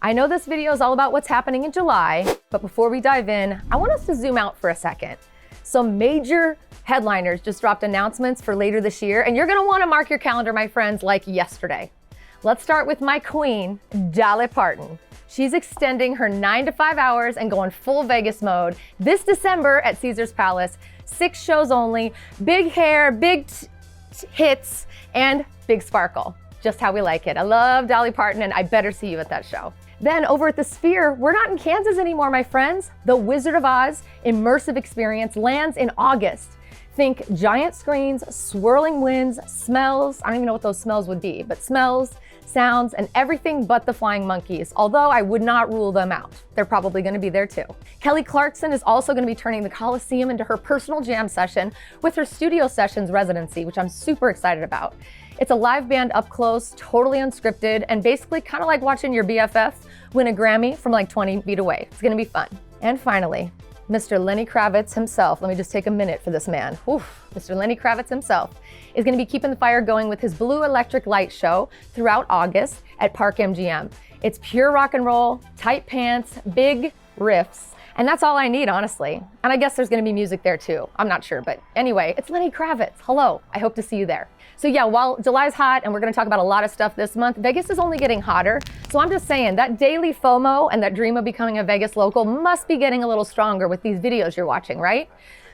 I know this video is all about what's happening in July, but before we dive in, I want us to zoom out for a second. Some major headliners just dropped announcements for later this year, and you're gonna wanna mark your calendar, my friends, like yesterday. Let's start with my queen, Dolly Parton. She's extending her 9 to 5 hours and going full Vegas mode this December at Caesars Palace. 6 shows only, big hair, big hits, and big sparkle. Just how we like it. I love Dolly Parton, and I better see you at that show. Then over at the Sphere, we're not in Kansas anymore, my friends. The Wizard of Oz immersive experience lands in August. Think giant screens, swirling winds, smells. I don't even know what those smells would be, but smells, sounds, and everything but the flying monkeys, although I would not rule them out. They're probably gonna be there too. Kelly Clarkson is also gonna be turning the Coliseum into her personal jam session with her Studio Sessions residency, which I'm super excited about. It's a live band up close, totally unscripted, and basically kind of like watching your BFF win a Grammy from like 20 feet away. It's gonna be fun. And finally, Mr. Lenny Kravitz himself, let me just take a minute for this man. Oof, Mr. Lenny Kravitz himself is gonna be keeping the fire going with his Blue Electric Light show throughout August at Park MGM. It's pure rock and roll, tight pants, big riffs, and that's all I need, honestly. And I guess there's gonna be music there too. I'm not sure, but anyway, it's Lenny Kravitz. Hello, I hope to see you there. So yeah, while July's hot and we're gonna talk about a lot of stuff this month, Vegas is only getting hotter. So I'm just saying that daily FOMO and that dream of becoming a Vegas local must be getting a little stronger with these videos you're watching, right?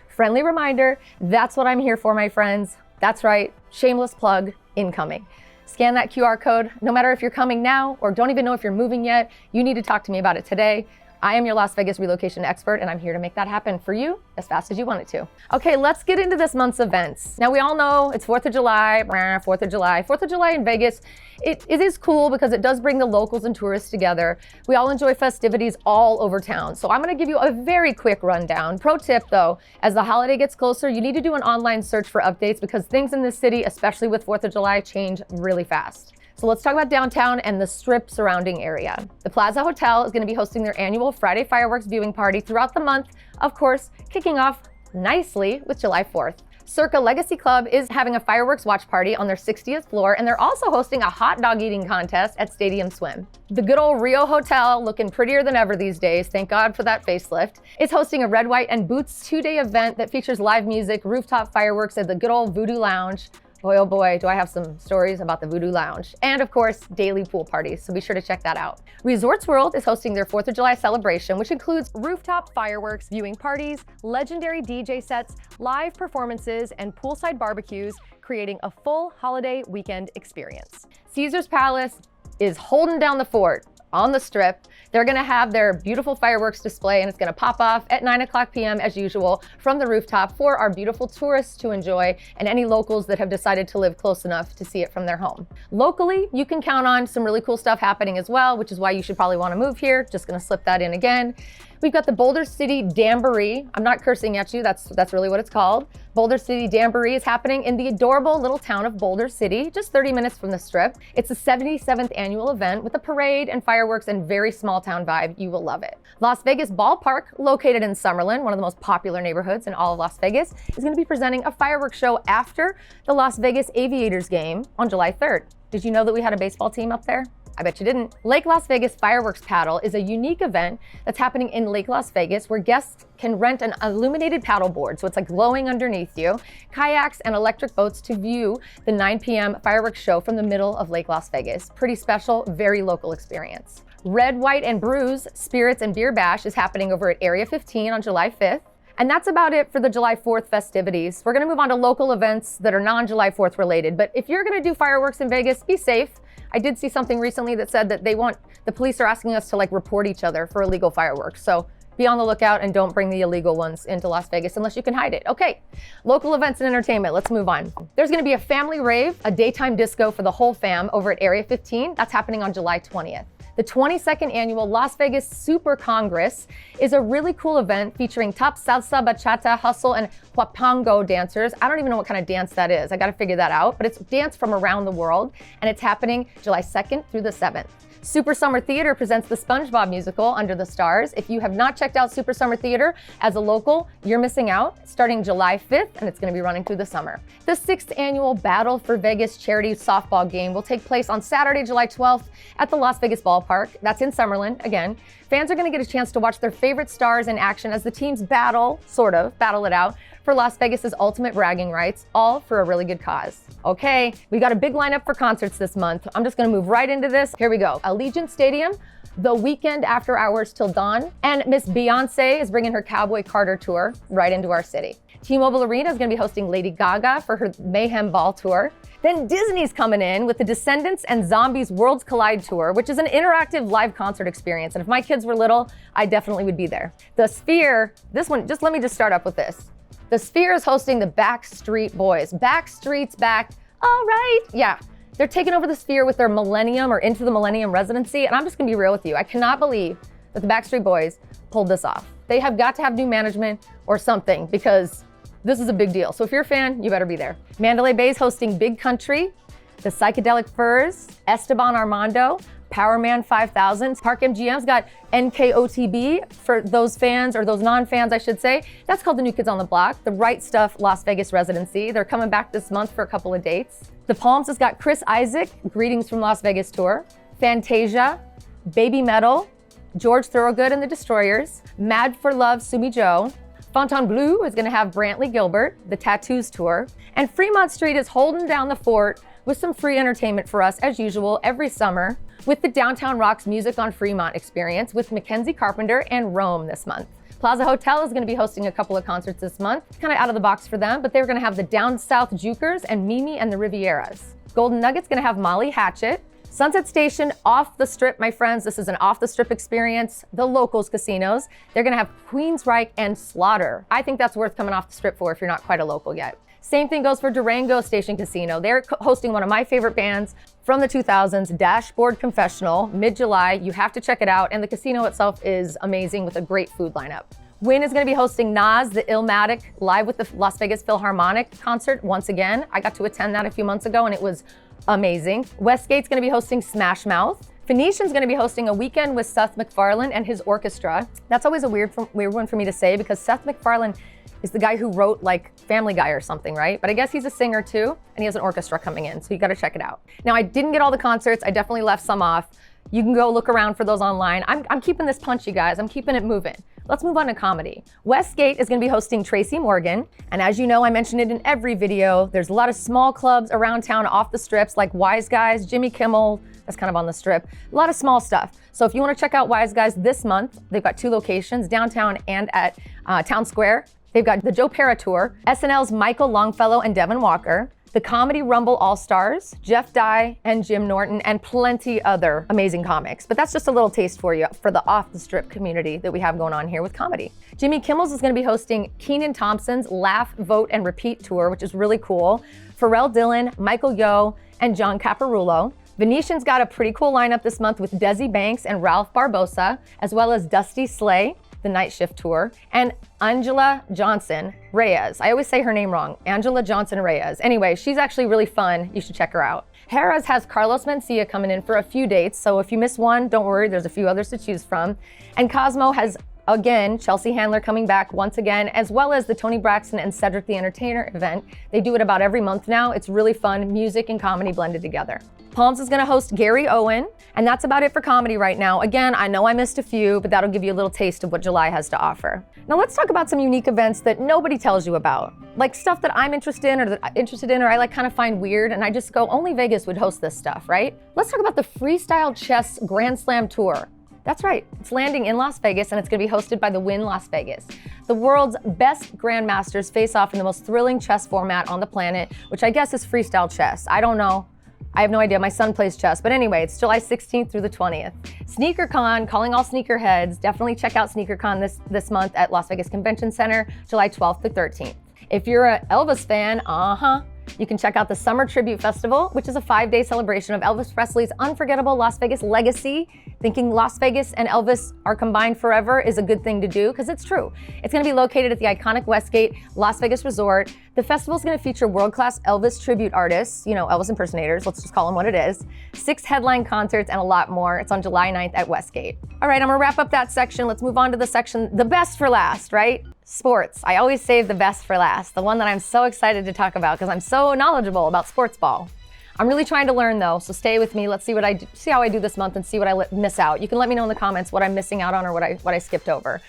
Friendly reminder, that's what I'm here for, my friends. That's right, shameless plug incoming. Scan that QR code. No matter if you're coming now or don't even know if you're moving yet, you need to talk to me about it today. I am your Las Vegas relocation expert, and I'm here to make that happen for you as fast as you want it to. Okay, let's get into this month's events. Now, we all know it's 4th of July, 4th of July. 4th of July in Vegas, it is cool because it does bring the locals and tourists together. We all enjoy festivities all over town. So I'm gonna give you a very quick rundown. Pro tip though, as the holiday gets closer, you need to do an online search for updates because things in this city, especially with 4th of July, change really fast. So let's talk about downtown and the Strip surrounding area. The Plaza Hotel is going to be hosting their annual Friday fireworks viewing party throughout the month, of course, kicking off nicely with July 4th. Circa Legacy Club is having a fireworks watch party on their 60th floor, and they're also hosting a hot dog eating contest at Stadium Swim. The good old Rio Hotel, looking prettier than ever these days, thank God for that facelift, is hosting a Red, White, and Boots 2-day event that features live music, rooftop fireworks at the good old Voodoo Lounge. Boy, oh boy, do I have some stories about the Voodoo Lounge. And of course, daily pool parties, so be sure to check that out. Resorts World is hosting their 4th of July celebration, which includes rooftop fireworks, viewing parties, legendary DJ sets, live performances, and poolside barbecues, creating a full holiday weekend experience. Caesars Palace is holding down the fort on the Strip. They're gonna have their beautiful fireworks display, and it's gonna pop off at 9 p.m. as usual from the rooftop for our beautiful tourists to enjoy and any locals that have decided to live close enough to see it from their home. Locally, you can count on some really cool stuff happening as well, which is why you should probably wanna move here. Just gonna slip that in again. We've got the Boulder City Jamboree. I'm not cursing at you, that's really what it's called. Boulder City Jamboree is happening in the adorable little town of Boulder City, just 30 minutes from the Strip. It's the 77th annual event with a parade and fireworks and very small town vibe. You will love it. Las Vegas Ballpark, located in Summerlin, one of the most popular neighborhoods in all of Las Vegas, is gonna be presenting a fireworks show after the Las Vegas Aviators game on July 3rd. Did you know that we had a baseball team up there? I bet you didn't. Lake Las Vegas Fireworks Paddle is a unique event that's happening in Lake Las Vegas where guests can rent an illuminated paddle board, so it's like glowing underneath you, kayaks and electric boats to view the 9 p.m. fireworks show from the middle of Lake Las Vegas. Pretty special, very local experience. Red, White, and Brews Spirits and Beer Bash is happening over at Area 15 on July 5th. And that's about it for the July 4th festivities. We're gonna move on to local events that are non-July 4th related, but if you're gonna do fireworks in Vegas, be safe. I did see something recently that said that the police are asking us to like report each other for illegal fireworks. So be on the lookout and don't bring the illegal ones into Las Vegas unless you can hide it. Okay, local events and entertainment, let's move on. There's gonna be a family rave, a daytime disco for the whole fam over at Area 15. That's happening on July 20th. The 22nd annual Las Vegas Super Congress is a really cool event featuring top salsa, bachata, hustle, and huapango dancers. I don't even know what kind of dance that is. I gotta figure that out, but it's dance from around the world, and it's happening July 2nd through the 7th. Super Summer Theater presents the SpongeBob musical, Under the Stars. If you have not checked out Super Summer Theater as a local, you're missing out. Starting July 5th, and it's going to be running through the summer. The 6th annual Battle for Vegas charity softball game will take place on Saturday, July 12th at the Las Vegas Ballpark. That's in Summerlin, again. Fans are going to get a chance to watch their favorite stars in action as the teams battle it out for Las Vegas's ultimate bragging rights, all for a really good cause. Okay, we got a big lineup for concerts this month. I'm just gonna move right into this. Here we go. Allegiant Stadium, The Weeknd After Hours Till Dawn, and Miss Beyoncé is bringing her Cowboy Carter tour right into our city. T-Mobile Arena is gonna be hosting Lady Gaga for her Mayhem Ball tour. Then Disney's coming in with the Descendants and Zombies Worlds Collide tour, which is an interactive live concert experience. And if my kids were little, I definitely would be there. The Sphere, this one, let me start up with this. The Sphere is hosting the Backstreet Boys. Backstreet's back, all right. Yeah, they're taking over the Sphere with their Millennium or Into the Millennium residency. And I'm just gonna be real with you. I cannot believe that the Backstreet Boys pulled this off. They have got to have new management or something because this is a big deal. So if you're a fan, you better be there. Mandalay Bay's hosting Big Country, the Psychedelic Furs, Esteban Armando, Powerman 5000. Park MGM's got NKOTB for those fans, or those non-fans, I should say. That's called the New Kids on the Block. The Right Stuff Las Vegas residency. They're coming back this month for a couple of dates. The Palms has got Chris Isaac, Greetings from Las Vegas tour. Fantasia, Baby Metal, George Thorogood and the Destroyers, Mad for Love, Sumi Joe. Fontainebleau is gonna have Brantley Gilbert, the Tattoos tour. And Fremont Street is holding down the fort with some free entertainment for us as usual every summer with the Downtown Rocks Music on Fremont experience with Mackenzie Carpenter and Rome this month. Plaza Hotel is going to be hosting a couple of concerts this month, kind of out of the box for them, but they're going to have the Down South Jukers and Mimi and the Rivieras. Golden Nugget's going to have Molly Hatchet. Sunset Station off the strip, my friends. This is an off the strip experience. The locals casinos, they're going to have Queensryche and Slaughter. I think that's worth coming off the strip for if you're not quite a local yet. Same thing goes for Durango Station Casino. They're hosting one of my favorite bands from the 2000s, Dashboard Confessional, mid-July. You have to check it out. And the casino itself is amazing with a great food lineup. Wynn is going to be hosting Nas, the Illmatic, live with the Las Vegas Philharmonic concert once again. I got to attend that a few months ago and it was amazing. Westgate's going to be hosting Smash Mouth. Phoenician's going to be hosting a weekend with Seth MacFarlane and his orchestra. That's always a weird one for me to say because Seth MacFarlane is the guy who wrote like Family Guy or something, right? But I guess he's a singer too, and he has an orchestra coming in, so you gotta check it out. Now, I didn't get all the concerts. I definitely left some off. You can go look around for those online. I'm keeping this punchy, guys. I'm keeping it moving. Let's move on to comedy. Westgate is gonna be hosting Tracy Morgan, and as you know, I mentioned it in every video. There's a lot of small clubs around town off the strips like Wise Guys, Jimmy Kimmel, that's kind of on the strip. A lot of small stuff. So if you wanna check out Wise Guys this month, they've got 2 locations, downtown and at Town Square. They've got the Joe Pera Tour, SNL's Michael Longfellow and Devin Walker, the Comedy Rumble All-Stars, Jeff Dye and Jim Norton, and plenty other amazing comics. But that's just a little taste for you for the off-the-strip community that we have going on here with comedy. Jimmy Kimmel's is gonna be hosting Kenan Thompson's Laugh, Vote, and Repeat Tour, which is really cool. Pharrell Dillon, Michael Yo, and John Caparulo. Venetian's got a pretty cool lineup this month with Desi Banks and Ralph Barbosa, as well as Dusty Slay, the Night Shift Tour, and Angela Johnson Reyes. I always say her name wrong, Angela Johnson Reyes. Anyway, she's actually really fun. You should check her out. Harrah's has Carlos Mencia coming in for a few dates, so if you miss one, don't worry, there's a few others to choose from. And Cosmo has, again, Chelsea Handler coming back once again, as well as the Toni Braxton and Cedric the Entertainer event. They do it about every month now. It's really fun, music and comedy blended together. Palms is gonna host Gary Owen, and that's about it for comedy right now. Again, I know I missed a few, but that'll give you a little taste of what July has to offer. Now let's talk about some unique events that nobody tells you about. Like stuff that I'm interested in or I like kind of find weird, and I just go, only Vegas would host this stuff, right? Let's talk about the Freestyle Chess Grand Slam Tour. That's right, it's landing in Las Vegas and it's gonna be hosted by the Wynn Las Vegas. The world's best grandmasters face off in the most thrilling chess format on the planet, which I guess is freestyle chess. I don't know. I have no idea. My son plays chess. But anyway, it's July 16th through the 20th. SneakerCon, calling all sneakerheads. Definitely check out SneakerCon this month at Las Vegas Convention Center, July 12th to 13th. If you're an Elvis fan, you can check out the Summer Tribute Festival, which is a 5-day celebration of Elvis Presley's unforgettable Las Vegas legacy. Thinking Las Vegas and Elvis are combined forever is a good thing to do, because it's true. It's gonna be located at the iconic Westgate Las Vegas Resort. The festival's gonna feature world-class Elvis tribute artists, Elvis impersonators, let's just call them what it is, 6 headline concerts, and a lot more. It's on July 9th at Westgate. All right, I'm gonna wrap up that section. Let's move on to the section, the best for last, right? Sports. I always save the best for last, the one that I'm so excited to talk about because I'm so knowledgeable about sports ball. I'm really trying to learn though, so stay with me. Let's see see how I do this month and see what I miss out. You can let me know in the comments what I'm missing out on or what I skipped over.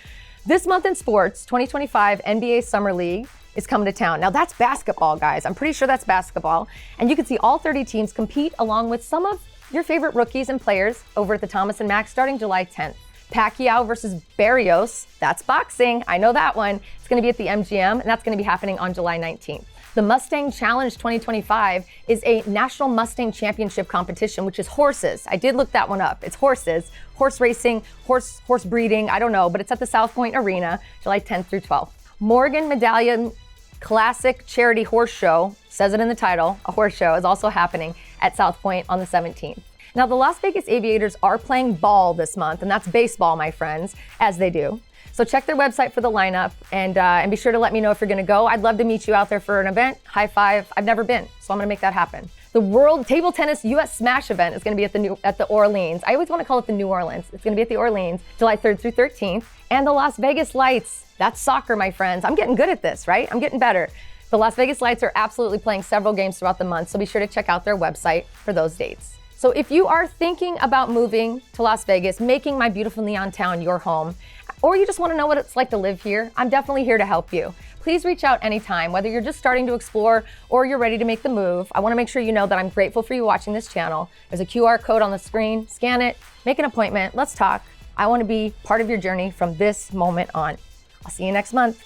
This month in sports, 2025 NBA Summer League is coming to town. Now that's basketball, guys. I'm pretty sure that's basketball. And you can see all 30 teams compete along with some of your favorite rookies and players over at the Thomas & Mack starting July 10th. Pacquiao versus Barrios, that's boxing. I know that one. It's gonna be at the MGM, and that's gonna be happening on July 19th. The Mustang Challenge 2025 is a national Mustang championship competition, which is horses. I did look that one up. It's horses, horse racing, horse breeding, I don't know, but it's at the South Point Arena, July 10th through 12th. Morgan Medallion Classic Charity Horse Show, says it in the title, a horse show, is also happening at South Point on the 17th. Now, the Las Vegas Aviators are playing ball this month, and that's baseball, my friends, as they do. So check their website for the lineup and be sure to let me know if you're gonna go. I'd love to meet you out there for an event. High five. I've never been, so I'm gonna make that happen. The World Table Tennis US Smash event is gonna be at the Orleans. I always wanna call it the New Orleans. It's gonna be at the Orleans, July 3rd through 13th. And the Las Vegas Lights, that's soccer, my friends. I'm getting good at this, right? I'm getting better. The Las Vegas Lights are absolutely playing several games throughout the month, so be sure to check out their website for those dates. So if you are thinking about moving to Las Vegas, making my beautiful neon town your home, or you just want to know what it's like to live here, I'm definitely here to help you. Please reach out anytime, whether you're just starting to explore or you're ready to make the move. I want to make sure you know that I'm grateful for you watching this channel. There's a QR code on the screen. Scan it, make an appointment, let's talk. I want to be part of your journey from this moment on. I'll see you next month.